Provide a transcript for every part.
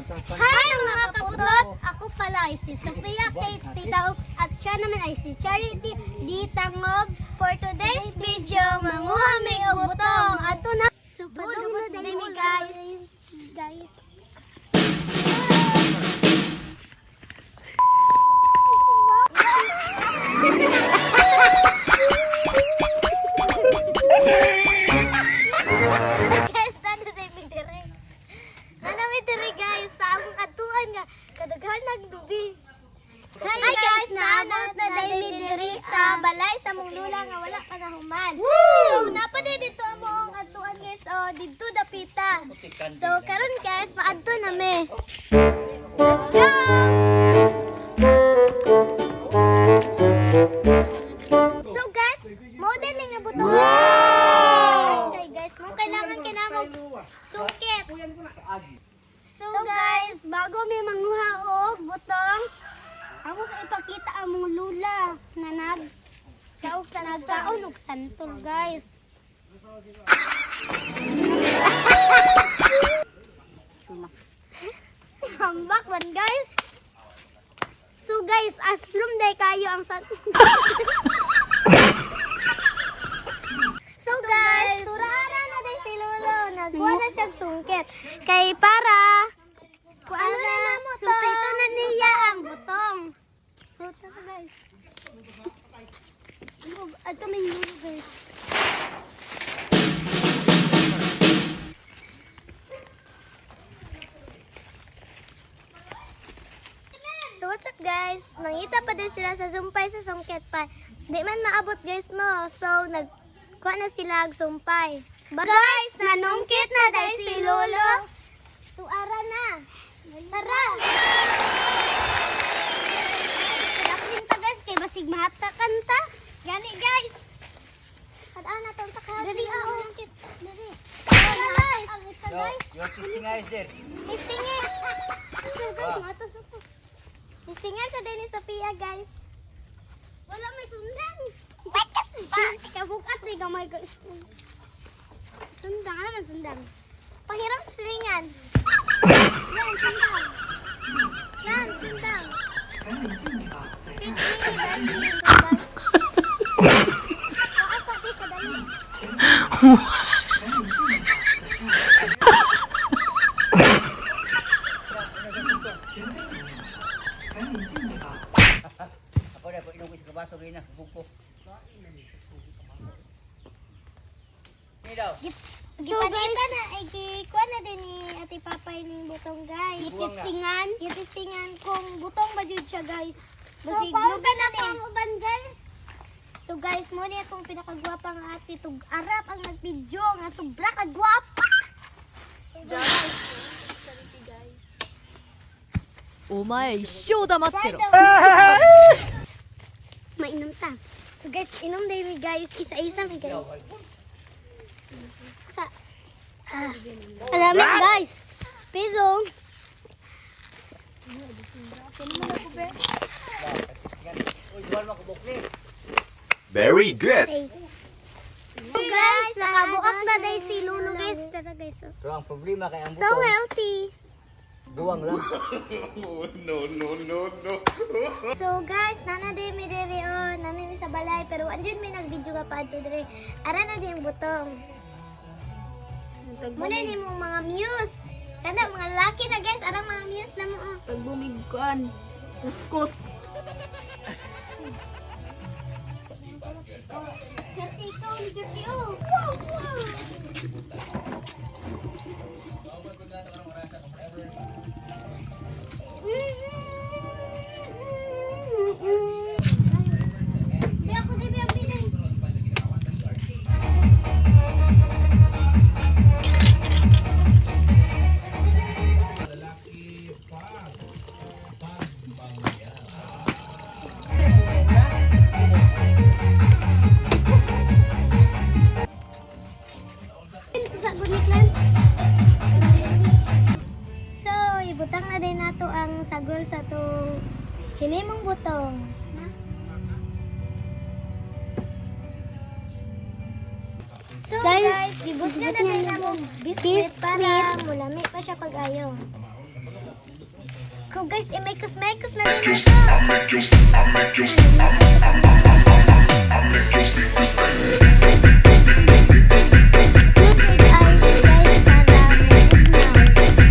Hi mga kaputot! Ako pala ay si Sophia Kate Sitaw at siya naman ay si Charity D. Tangog. For today's video, manguha may butong. Ato na. So, padung na dali mi guys. Guys, sa akong katuan nga kadaghan nagdubi. Hi guys, naanot na daymi diri sa balay sa mong lula nga wala pa nahuman. So napadi dito among atuan guys, didto dapita. So karon guys, maadto na me. Let's go. So guys, mo din nga butong. Guys, mo kailangan kinamog sungkit. So guys, bago may manguha og butong, amo sa ipakita among lula na nagkaon og santol guys. Hambak man guys. So guys, aslum day kayo ang santol. So guys, turara na day si Lolo. Nagkuha na siyang sungkit. Kay para sungkito na niya ang butong. Butong guys. Ito may Lolo guys. So what's up guys? Nangita pa din sila sa sumpay sa sungkit pa. Di man maabot guys mo. So nagkuha na sila ang sumpay. Guys, nanungkit na dahil si Lolo. Tuara na. Tara. Daplin ta guys, kay basig mahata kanta. Gani guys. Kadaan na tong sakha. Dali nungkit. Dali. Guys, ang isa guys. Your testing eyes there. Testing it. So guys, matos ako. Testing it sa Dennis Sophia guys. Wala may sundan. Kabukat ni gamay guys. Sundang, ano man sundang? Pahirap silingan. Yan, sundang. Yan, sundang. Fit me, Benji, sundang. Asa, di ka dali. Ako na po inugis ka baso gina, buko. Gipangita na, ay gikuha na din ni Ate Papay ng butong guys. Gitistingan kung butong ba jud siya guys. So, kung na po ang uban guys. So guys, mo niya itong pinakagwapa nga ate. Tug-arap ang nagpidyo nga sobra kagwapa. Guys, charity guys. お前一生黙ってろ Mainom ta. So guys, inom din guys. Isa-isa mi guys. Alamat guys. Pero Very good. so guys, nakabuak na dahil si Lulu guys. Tara guys. So ang problema kay ang So buto, healthy. duwang lang. No. So guys, nana din mi diri namin sa balay pero andun mi nag-video ka pa adto diri. Ara na din ang butong. Muna ni mong mga muse. Kada mga laki na guys, ara mga muse na mo. Pagbumigkuan kuskus Chat ikaw ni Jerry Wow. Di ako di biyang pinay. Sa Guniklan. So, ibutang na din nato ang sagol sa to hinimong butong. So guys, gibut na din ako biscuit para mulami pa siya pag-ayaw. So guys, i-makers na din ito.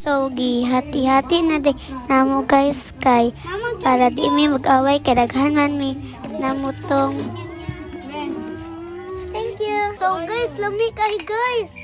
So, hati-hati na din namo guys kay para di mi mag-away kay daghanan mi namutong. Thank you. So guys, lami kay guys.